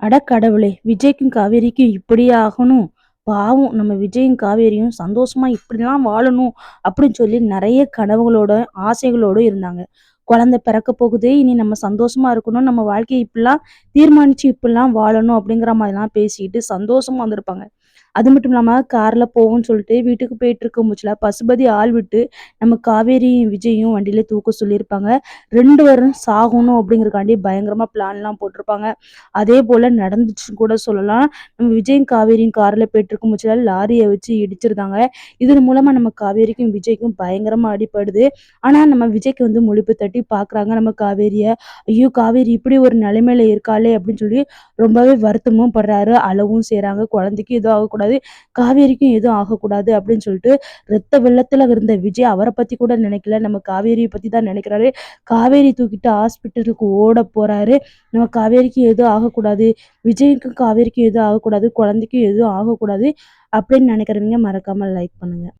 அட கடவுளே! விஜய்க்கும் காவேரிக்கும் இப்படியே ஆகணும். பாவம் நம்ம விஜயும் காவேரியும் சந்தோஷமா இப்படிலாம் வாழணும் அப்படின்னு சொல்லி நெறைய கனவுகளோட, ஆசைகளோட இருந்தாங்க. குழந்தை பிறக்க போகுது. இனி நம்ம சந்தோஷமா இருக்கணும். நம்ம வாழ்க்கைய இப்படிலாம் தீர்மானிச்சு இப்படிலாம் வாழணும் அப்படிங்கிற மாதிரிலாம் பேசிட்டு சந்தோஷமா வந்திருப்பாங்க. அது மட்டும் இல்லாம கார்ல போவோம்ன்னு சொல்லிட்டு வீட்டுக்கு போயிட்டு இருக்கும் பட்சத்துல பசுபதி ஆள் விட்டு நம்ம காவேரியும், விஜயும் வண்டியில தூக்க சொல்லியிருப்பாங்க. 2 பேரும் சாகணும் அப்படிங்கிறதுக்காண்டி பயங்கரமா பிளான்லாம் போட்டிருப்பாங்க. அதே போல நடந்துச்சுன்னு கூட சொல்லலாம். நம்ம விஜயும், காவேரியும் கார்ல போயிட்டுருக்கும் பட்சத்துல லாரிய வச்சு இடிச்சிருந்தாங்க. இதன் மூலமா நம்ம காவேரிக்கும், விஜய்க்கும் பயங்கரமா அடிபடுது. ஆனா நம்ம விஜய்க்கு வந்து முழிப்பு தட்டி பார்க்குறாங்க நம்ம காவேரிய. ஐயோ! காவேரி இப்படி ஒரு நிலைமையில இருக்காளே அப்படின்னு சொல்லி ரொம்பவே வருத்தமும் படுறாரு. அழவும் செய்றாங்க. குழந்தைக்கு எதுவும் ஆகக்கூடாது, காவேரிக்கும் எதுவும் ஆகக்கூடாது அப்படின்னு சொல்லிட்டு ரத்த வெள்ளத்துல இருந்த விஜய் அவர பத்தி கூட நினைக்கல. நம்ம காவேரிய பத்தி தான் நினைக்கிறாரு. காவேரி தூக்கிட்டு ஹாஸ்பிட்டலுக்கு ஓட போறாரு. நம்ம காவேரிக்கு எதுவும் ஆகக்கூடாது, விஜய்க்கும் காவேரிக்கும் எதுவும் ஆகக்கூடாது, குழந்தைக்கும் எதுவும் ஆகக்கூடாது அப்படின்னு நினைக்கிறவங்க மறக்காம லைக் பண்ணுங்க.